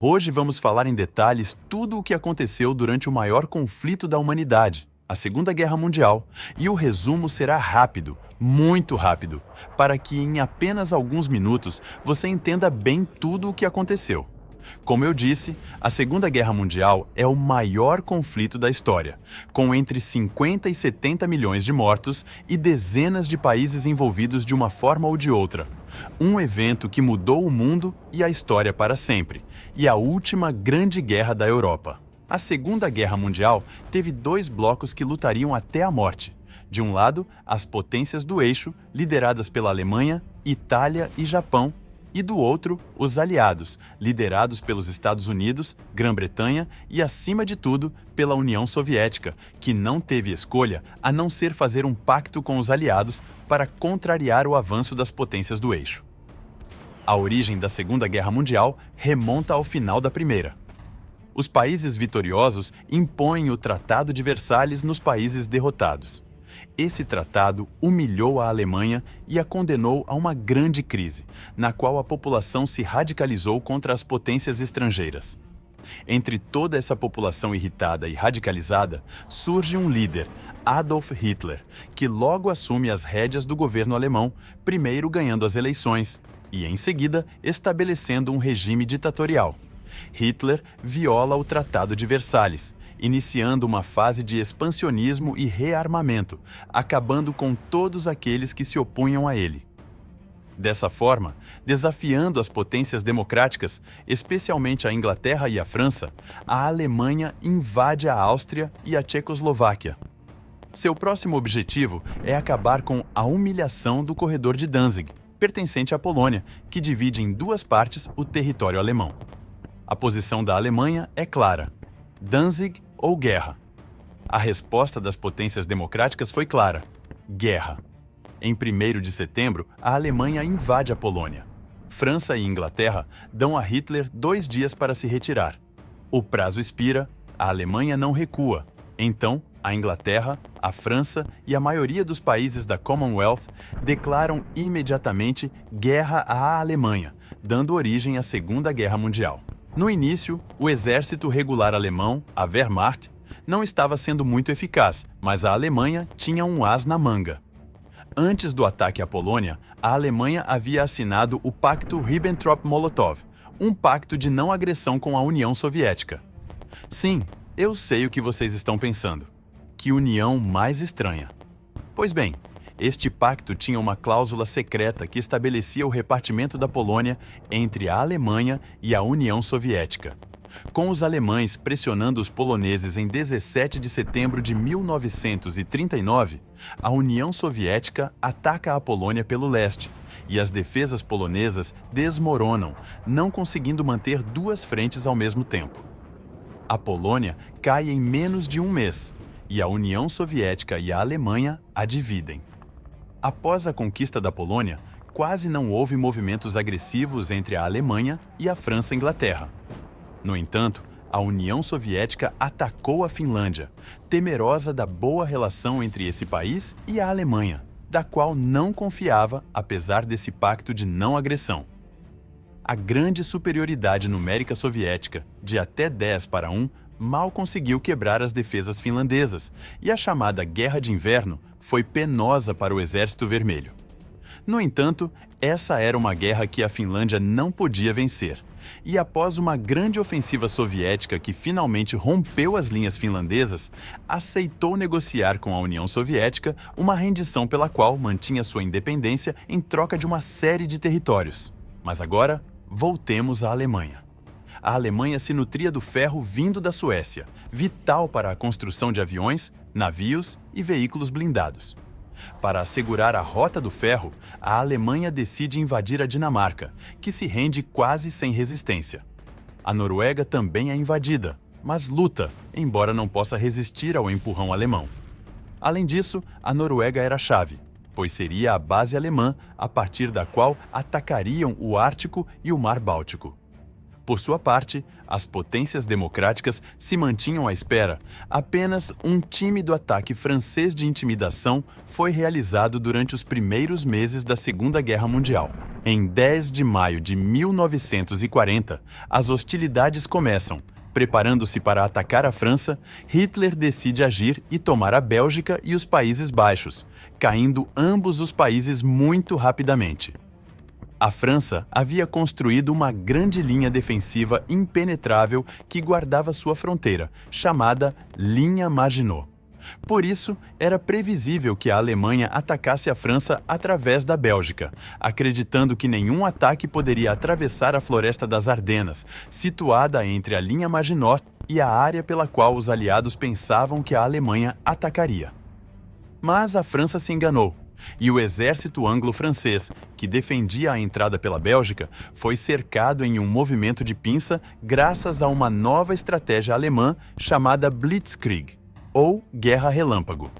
Hoje vamos falar em detalhes tudo o que aconteceu durante o maior conflito da humanidade, a Segunda Guerra Mundial, e o resumo será rápido, muito rápido, para que em apenas alguns minutos você entenda bem tudo o que aconteceu. Como eu disse, a Segunda Guerra Mundial é o maior conflito da história, com entre 50 e 70 milhões de mortos e dezenas de países envolvidos de uma forma ou de outra. Um evento que mudou o mundo e a história para sempre, e a última grande guerra da Europa. A Segunda Guerra Mundial teve dois blocos que lutariam até a morte. De um lado, as potências do eixo, lideradas pela Alemanha, Itália e Japão, e do outro, os aliados, liderados pelos Estados Unidos, Grã-Bretanha e, acima de tudo, pela União Soviética, que não teve escolha a não ser fazer um pacto com os aliados para contrariar o avanço das potências do eixo. A origem da Segunda Guerra Mundial remonta ao final da Primeira. Os países vitoriosos impõem o Tratado de Versalhes nos países derrotados. Esse tratado humilhou a Alemanha e a condenou a uma grande crise, na qual a população se radicalizou contra as potências estrangeiras. Entre toda essa população irritada e radicalizada, surge um líder, Adolf Hitler, que logo assume as rédeas do governo alemão, primeiro ganhando as eleições e, em seguida, estabelecendo um regime ditatorial. Hitler viola o Tratado de Versalhes, iniciando uma fase de expansionismo e rearmamento, acabando com todos aqueles que se opunham a ele. Dessa forma, desafiando as potências democráticas, especialmente a Inglaterra e a França, a Alemanha invade a Áustria e a Tchecoslováquia. Seu próximo objetivo é acabar com a humilhação do corredor de Danzig, pertencente à Polônia, que divide em duas partes o território alemão. A posição da Alemanha é clara: Danzig ou guerra. A resposta das potências democráticas foi clara: guerra. Em 1º de setembro, a Alemanha invade a Polônia. França e Inglaterra dão a Hitler 2 dias para se retirar. O prazo expira, a Alemanha não recua. Então, a Inglaterra, a França e a maioria dos países da Commonwealth declaram imediatamente guerra à Alemanha, dando origem à Segunda Guerra Mundial. No início, o exército regular alemão, a Wehrmacht, não estava sendo muito eficaz, mas a Alemanha tinha um as na manga. Antes do ataque à Polônia, a Alemanha havia assinado o Pacto Ribbentrop-Molotov, um pacto de não agressão com a União Soviética. Sim, eu sei o que vocês estão pensando. Que união mais estranha. Pois bem, este pacto tinha uma cláusula secreta que estabelecia o repartimento da Polônia entre a Alemanha e a União Soviética. Com os alemães pressionando os poloneses em 17 de setembro de 1939, a União Soviética ataca a Polônia pelo leste, e as defesas polonesas desmoronam, não conseguindo manter duas frentes ao mesmo tempo. A Polônia cai em menos de um mês, e a União Soviética e a Alemanha a dividem. Após a conquista da Polônia, quase não houve movimentos agressivos entre a Alemanha e a França-Inglaterra. No entanto, a União Soviética atacou a Finlândia, temerosa da boa relação entre esse país e a Alemanha, da qual não confiava apesar desse pacto de não agressão. A grande superioridade numérica soviética, de até 10-1, mal conseguiu quebrar as defesas finlandesas, e a chamada Guerra de Inverno foi penosa para o Exército Vermelho. No entanto, essa era uma guerra que a Finlândia não podia vencer, e após uma grande ofensiva soviética que finalmente rompeu as linhas finlandesas, aceitou negociar com a União Soviética uma rendição pela qual mantinha sua independência em troca de uma série de territórios. Mas agora, voltemos à Alemanha. A Alemanha se nutria do ferro vindo da Suécia, vital para a construção de aviões, navios e veículos blindados. Para assegurar a rota do ferro, a Alemanha decide invadir a Dinamarca, que se rende quase sem resistência. A Noruega também é invadida, mas luta, embora não possa resistir ao empurrão alemão. Além disso, a Noruega era a chave, pois seria a base alemã a partir da qual atacariam o Ártico e o Mar Báltico. Por sua parte, as potências democráticas se mantinham à espera. Apenas um tímido ataque francês de intimidação foi realizado durante os primeiros meses da Segunda Guerra Mundial. Em 10 de maio de 1940, as hostilidades começam. Preparando-se para atacar a França, Hitler decide agir e tomar a Bélgica e os Países Baixos, caindo ambos os países muito rapidamente. A França havia construído uma grande linha defensiva impenetrável que guardava sua fronteira, chamada Linha Maginot. Por isso, era previsível que a Alemanha atacasse a França através da Bélgica, acreditando que nenhum ataque poderia atravessar a Floresta das Ardenas, situada entre a linha Maginot e a área pela qual os aliados pensavam que a Alemanha atacaria. Mas a França se enganou, e o exército anglo-francês, que defendia a entrada pela Bélgica, foi cercado em um movimento de pinça graças a uma nova estratégia alemã chamada Blitzkrieg, ou Guerra Relâmpago.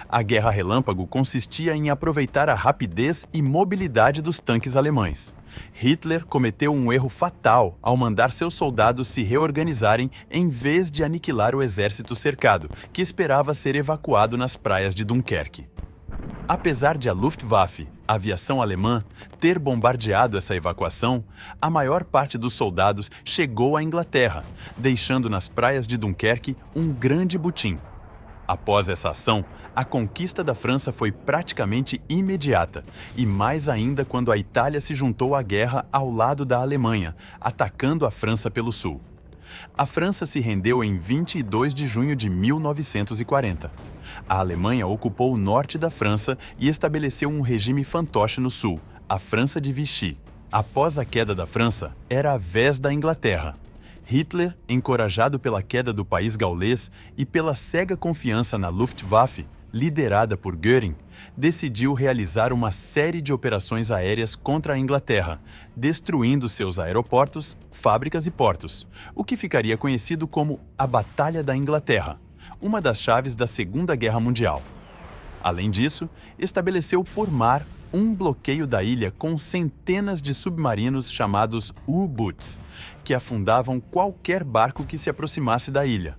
A Guerra Relâmpago consistia em aproveitar a rapidez e mobilidade dos tanques alemães. Hitler cometeu um erro fatal ao mandar seus soldados se reorganizarem em vez de aniquilar o exército cercado, que esperava ser evacuado nas praias de Dunkerque. Apesar de a Luftwaffe, a aviação alemã, ter bombardeado essa evacuação, a maior parte dos soldados chegou à Inglaterra, deixando nas praias de Dunkerque um grande butim. Após essa ação, a conquista da França foi praticamente imediata, e mais ainda quando a Itália se juntou à guerra ao lado da Alemanha, atacando a França pelo sul. A França se rendeu em 22 de junho de 1940. A Alemanha ocupou o norte da França e estabeleceu um regime fantoche no sul, a França de Vichy. Após a queda da França, era a vez da Inglaterra. Hitler, encorajado pela queda do país gaulês e pela cega confiança na Luftwaffe, liderada por Göring, decidiu realizar uma série de operações aéreas contra a Inglaterra, destruindo seus aeroportos, fábricas e portos, o que ficaria conhecido como a Batalha da Inglaterra, uma das chaves da Segunda Guerra Mundial. Além disso, estabeleceu por mar um bloqueio da ilha com centenas de submarinos chamados U-Boots, que afundavam qualquer barco que se aproximasse da ilha.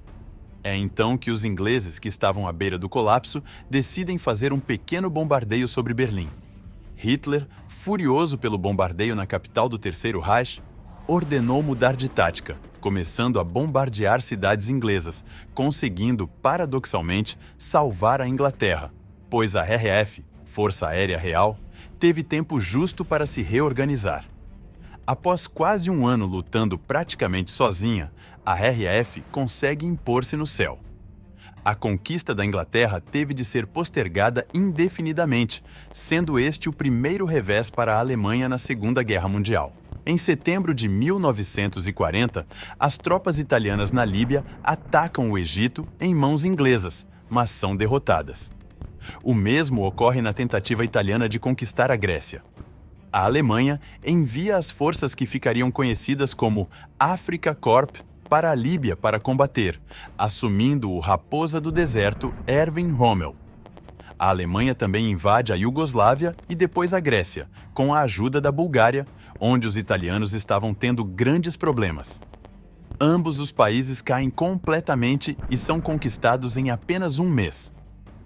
É então que os ingleses, que estavam à beira do colapso, decidem fazer um pequeno bombardeio sobre Berlim. Hitler, furioso pelo bombardeio na capital do Terceiro Reich, ordenou mudar de tática, começando a bombardear cidades inglesas, conseguindo, paradoxalmente, salvar a Inglaterra, pois a RAF, Força Aérea Real, teve tempo justo para se reorganizar. Após quase um ano lutando praticamente sozinha, a RAF consegue impor-se no céu. A conquista da Inglaterra teve de ser postergada indefinidamente, sendo este o primeiro revés para a Alemanha na Segunda Guerra Mundial. Em setembro de 1940, as tropas italianas na Líbia atacam o Egito em mãos inglesas, mas são derrotadas. O mesmo ocorre na tentativa italiana de conquistar a Grécia. A Alemanha envia as forças que ficariam conhecidas como Afrika Korps para a Líbia para combater, assumindo o Raposa do Deserto Erwin Rommel. A Alemanha também invade a Iugoslávia e depois a Grécia, com a ajuda da Bulgária, onde os italianos estavam tendo grandes problemas. Ambos os países caem completamente e são conquistados em apenas um mês.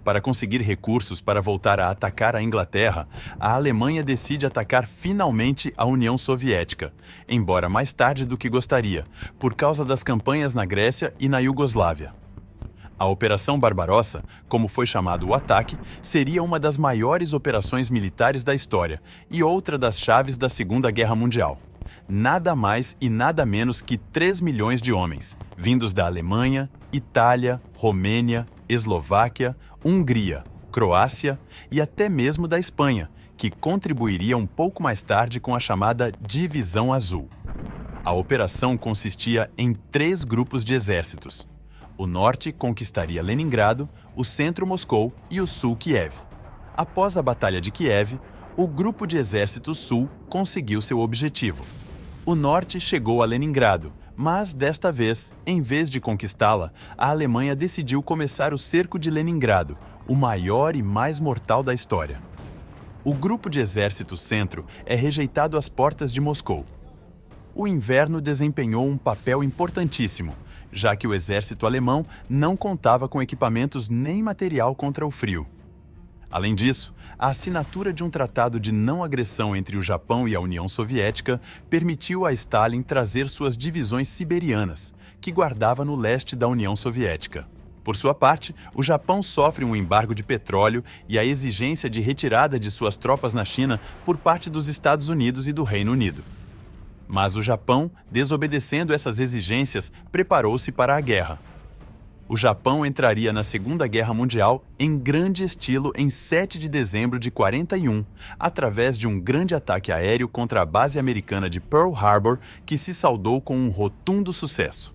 Para conseguir recursos para voltar a atacar a Inglaterra, a Alemanha decide atacar finalmente a União Soviética, embora mais tarde do que gostaria, por causa das campanhas na Grécia e na Iugoslávia. A Operação Barbarossa, como foi chamado o ataque, seria uma das maiores operações militares da história e outra das chaves da Segunda Guerra Mundial. Nada mais e nada menos que 3 milhões de homens, vindos da Alemanha, Itália, Romênia, Eslováquia, Hungria, Croácia e até mesmo da Espanha, que contribuiria um pouco mais tarde com a chamada Divisão Azul. A operação consistia em 3 grupos de exércitos. O norte conquistaria Leningrado, o centro Moscou e o sul Kiev. Após a Batalha de Kiev, o grupo de exército sul conseguiu seu objetivo. O norte chegou a Leningrado, mas desta vez, em vez de conquistá-la, a Alemanha decidiu começar o cerco de Leningrado, o maior e mais mortal da história. O grupo de exército centro é rejeitado às portas de Moscou. O inverno desempenhou um papel importantíssimo, já que o exército alemão não contava com equipamentos nem material contra o frio. Além disso, a assinatura de um tratado de não agressão entre o Japão e a União Soviética permitiu a Stalin trazer suas divisões siberianas, que guardava no leste da União Soviética. Por sua parte, o Japão sofre um embargo de petróleo e a exigência de retirada de suas tropas na China por parte dos Estados Unidos e do Reino Unido. Mas o Japão, desobedecendo essas exigências, preparou-se para a guerra. O Japão entraria na Segunda Guerra Mundial em grande estilo em 7 de dezembro de 41, através de um grande ataque aéreo contra a base americana de Pearl Harbor, que se saldou com um rotundo sucesso.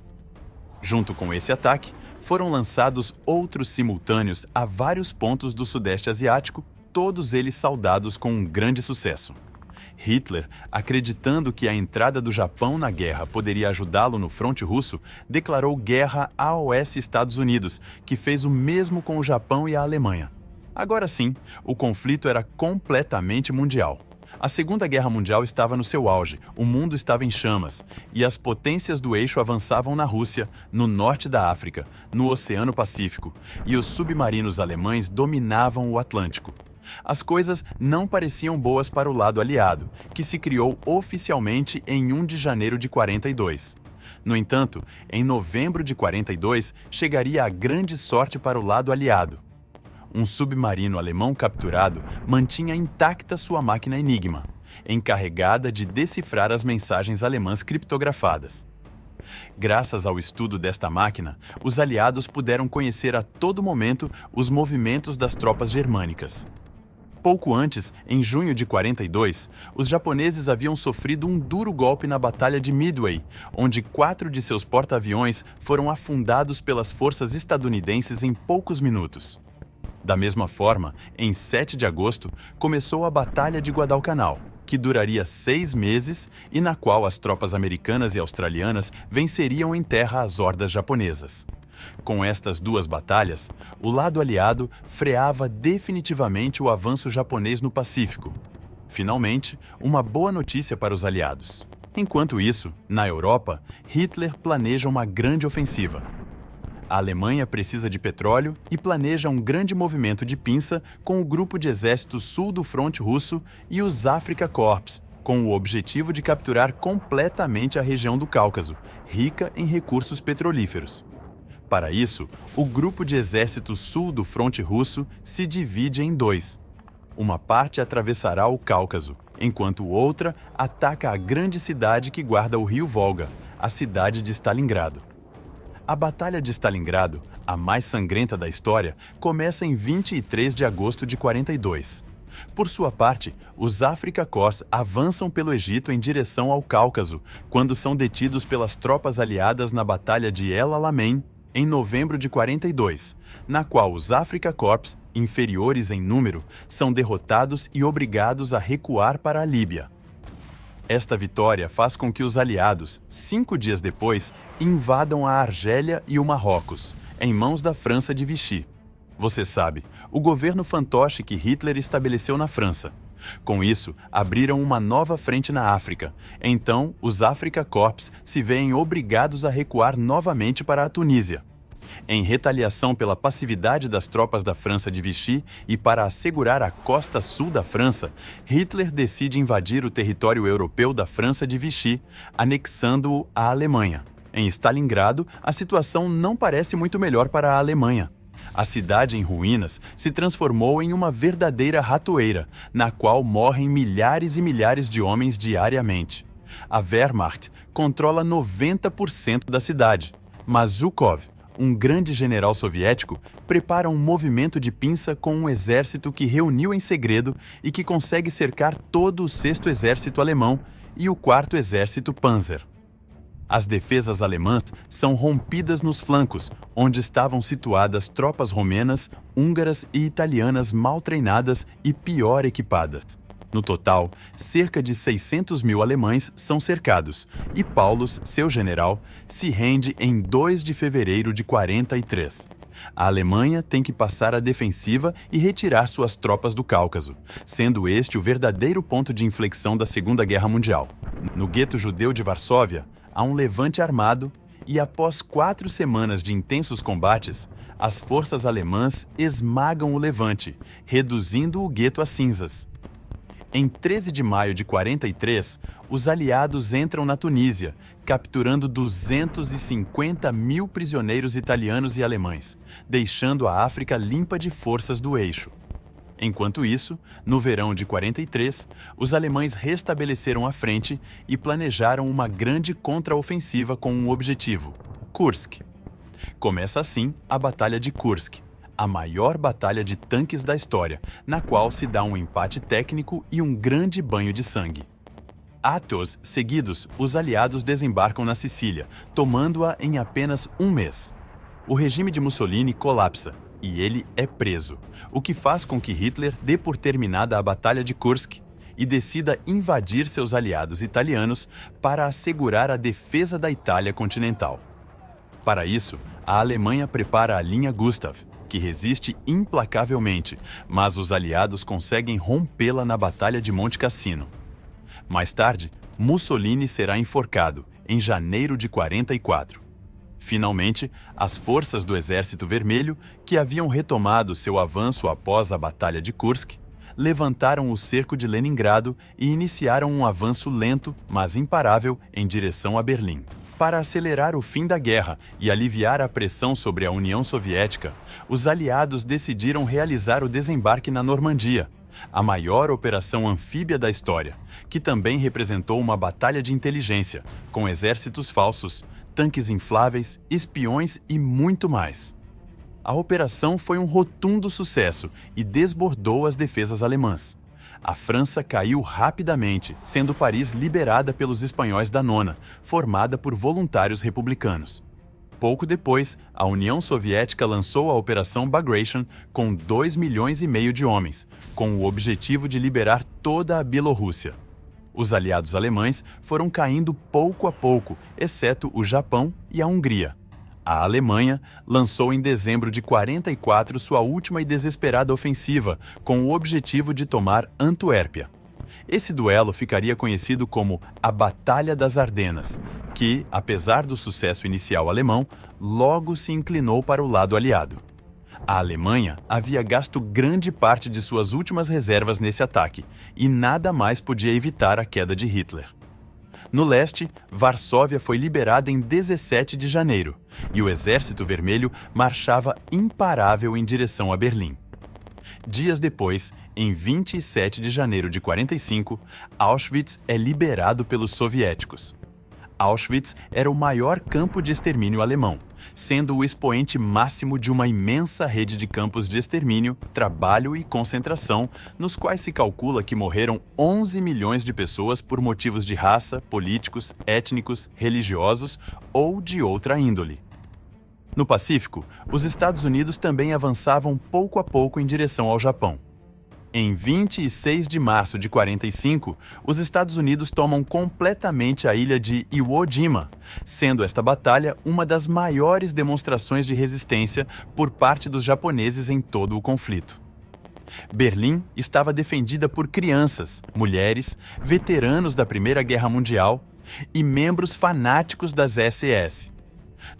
Junto com esse ataque, foram lançados outros simultâneos a vários pontos do Sudeste Asiático, todos eles saldados com um grande sucesso. Hitler, acreditando que a entrada do Japão na guerra poderia ajudá-lo no fronte russo, declarou guerra aos Estados Unidos, que fez o mesmo com o Japão e a Alemanha. Agora sim, o conflito era completamente mundial. A Segunda Guerra Mundial estava no seu auge, o mundo estava em chamas, e as potências do eixo avançavam na Rússia, no norte da África, no Oceano Pacífico, e os submarinos alemães dominavam o Atlântico. As coisas não pareciam boas para o lado aliado, que se criou oficialmente em 1 de janeiro de 42. No entanto, em novembro de 42, chegaria a grande sorte para o lado aliado. Um submarino alemão capturado mantinha intacta sua máquina Enigma, encarregada de decifrar as mensagens alemãs criptografadas. Graças ao estudo desta máquina, os aliados puderam conhecer a todo momento os movimentos das tropas germânicas. Pouco antes, em junho de 42, os japoneses haviam sofrido um duro golpe na Batalha de Midway, onde 4 de seus porta-aviões foram afundados pelas forças estadunidenses em poucos minutos. Da mesma forma, em 7 de agosto, começou a Batalha de Guadalcanal, que duraria 6 meses e na qual as tropas americanas e australianas venceriam em terra as hordas japonesas. Com estas duas batalhas, o lado aliado freava definitivamente o avanço japonês no Pacífico. Finalmente, uma boa notícia para os aliados. Enquanto isso, na Europa, Hitler planeja uma grande ofensiva. A Alemanha precisa de petróleo e planeja um grande movimento de pinça com o Grupo de Exército Sul do Fronte Russo e os Afrika Korps, com o objetivo de capturar completamente a região do Cáucaso, rica em recursos petrolíferos. Para isso, o Grupo de Exército Sul do Fronte Russo se divide em 2. Uma parte atravessará o Cáucaso, enquanto outra ataca a grande cidade que guarda o rio Volga, a cidade de Stalingrado. A Batalha de Stalingrado, a mais sangrenta da história, começa em 23 de agosto de 42. Por sua parte, os Afrika Korps avançam pelo Egito em direção ao Cáucaso, quando são detidos pelas tropas aliadas na Batalha de El Alamein, em novembro de 42, na qual os Afrika Korps, inferiores em número, são derrotados e obrigados a recuar para a Líbia. Esta vitória faz com que os aliados, 5 dias depois, invadam a Argélia e o Marrocos, em mãos da França de Vichy. Você sabe, o governo fantoche que Hitler estabeleceu na França. Com isso, abriram uma nova frente na África. Então, os Afrika Korps se veem obrigados a recuar novamente para a Tunísia. Em retaliação pela passividade das tropas da França de Vichy e para assegurar a costa sul da França, Hitler decide invadir o território europeu da França de Vichy, anexando-o à Alemanha. Em Stalingrado, a situação não parece muito melhor para a Alemanha. A cidade em ruínas se transformou em uma verdadeira ratoeira, na qual morrem milhares e milhares de homens diariamente. A Wehrmacht controla 90% da cidade, mas Zhukov, um grande general soviético, prepara um movimento de pinça com um exército que reuniu em segredo e que consegue cercar todo o 6º Exército Alemão e o 4º Exército Panzer. As defesas alemãs são rompidas nos flancos, onde estavam situadas tropas romenas, húngaras e italianas mal treinadas e pior equipadas. No total, cerca de 600 mil alemães são cercados, e Paulus, seu general, se rende em 2 de fevereiro de 43. A Alemanha tem que passar à defensiva e retirar suas tropas do Cáucaso, sendo este o verdadeiro ponto de inflexão da Segunda Guerra Mundial. No gueto judeu de Varsóvia, há um levante armado e, após 4 semanas de intensos combates, as forças alemãs esmagam o levante, reduzindo o gueto a cinzas. Em 13 de maio de 43, os aliados entram na Tunísia, capturando 250 mil prisioneiros italianos e alemães, deixando a África limpa de forças do eixo. Enquanto isso, no verão de 43, os alemães restabeleceram a frente e planejaram uma grande contraofensiva com um objetivo: Kursk. Começa assim a Batalha de Kursk, a maior batalha de tanques da história, na qual se dá um empate técnico e um grande banho de sangue. Atos seguidos, os aliados desembarcam na Sicília, tomando-a em apenas um mês. O regime de Mussolini colapsa e ele é preso, o que faz com que Hitler dê por terminada a Batalha de Kursk e decida invadir seus aliados italianos para assegurar a defesa da Itália continental. Para isso, a Alemanha prepara a linha Gustav, que resiste implacavelmente, mas os aliados conseguem rompê-la na Batalha de Monte Cassino. Mais tarde, Mussolini será enforcado, em janeiro de 44. Finalmente, as forças do Exército Vermelho, que haviam retomado seu avanço após a Batalha de Kursk, levantaram o cerco de Leningrado e iniciaram um avanço lento, mas imparável, em direção a Berlim. Para acelerar o fim da guerra e aliviar a pressão sobre a União Soviética, os aliados decidiram realizar o desembarque na Normandia, a maior operação anfíbia da história, que também representou uma batalha de inteligência, com exércitos falsos, tanques infláveis, espiões e muito mais. A operação foi um rotundo sucesso e desbordou as defesas alemãs. A França caiu rapidamente, sendo Paris liberada pelos espanhóis da Nona, formada por voluntários republicanos. Pouco depois, a União Soviética lançou a Operação Bagration com 2,5 milhões de homens, com o objetivo de liberar toda a Bielorrússia. Os aliados alemães foram caindo pouco a pouco, exceto o Japão e a Hungria. A Alemanha lançou em dezembro de 44 sua última e desesperada ofensiva, com o objetivo de tomar Antuérpia. Esse duelo ficaria conhecido como a Batalha das Ardenas, que, apesar do sucesso inicial alemão, logo se inclinou para o lado aliado. A Alemanha havia gasto grande parte de suas últimas reservas nesse ataque, e nada mais podia evitar a queda de Hitler. No leste, Varsóvia foi liberada em 17 de janeiro, e o Exército Vermelho marchava imparável em direção a Berlim. Dias depois, em 27 de janeiro de 45, Auschwitz é liberado pelos soviéticos. Auschwitz era o maior campo de extermínio alemão, sendo o expoente máximo de uma imensa rede de campos de extermínio, trabalho e concentração, nos quais se calcula que morreram 11 milhões de pessoas por motivos de raça, políticos, étnicos, religiosos ou de outra índole. No Pacífico, os Estados Unidos também avançavam pouco a pouco em direção ao Japão. Em 26 de março de 45, os Estados Unidos tomam completamente a ilha de Iwo Jima, sendo esta batalha uma das maiores demonstrações de resistência por parte dos japoneses em todo o conflito. Berlim estava defendida por crianças, mulheres, veteranos da Primeira Guerra Mundial e membros fanáticos das SS.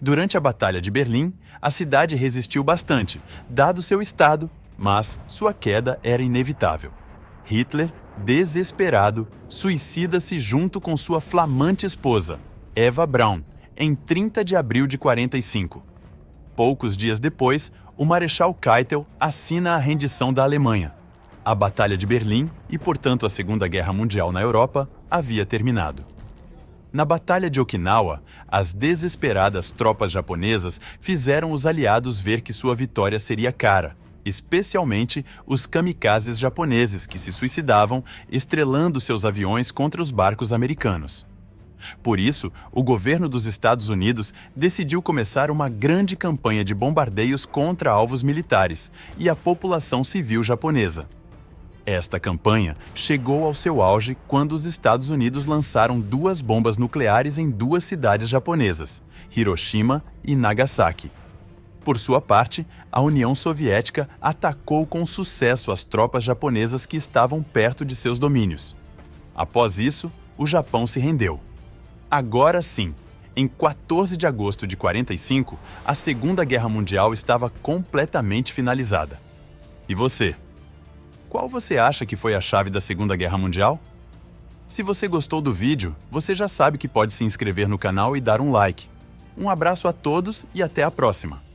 Durante a Batalha de Berlim, a cidade resistiu bastante, dado seu estado, mas sua queda era inevitável. Hitler, desesperado, suicida-se junto com sua flamante esposa, Eva Braun, em 30 de abril de 45. Poucos dias depois, o Marechal Keitel assina a rendição da Alemanha. A Batalha de Berlim, e portanto a Segunda Guerra Mundial na Europa, havia terminado. Na Batalha de Okinawa, as desesperadas tropas japonesas fizeram os aliados ver que sua vitória seria cara, especialmente os kamikazes japoneses que se suicidavam estrelando seus aviões contra os barcos americanos. Por isso, o governo dos Estados Unidos decidiu começar uma grande campanha de bombardeios contra alvos militares e a população civil japonesa. Esta campanha chegou ao seu auge quando os Estados Unidos lançaram 2 bombas nucleares em 2 cidades japonesas, Hiroshima e Nagasaki. Por sua parte, a União Soviética atacou com sucesso as tropas japonesas que estavam perto de seus domínios. Após isso, o Japão se rendeu. Agora sim, em 14 de agosto de 45, a Segunda Guerra Mundial estava completamente finalizada. E você? Qual você acha que foi a chave da Segunda Guerra Mundial? Se você gostou do vídeo, você já sabe que pode se inscrever no canal e dar um like. Um abraço a todos e até a próxima!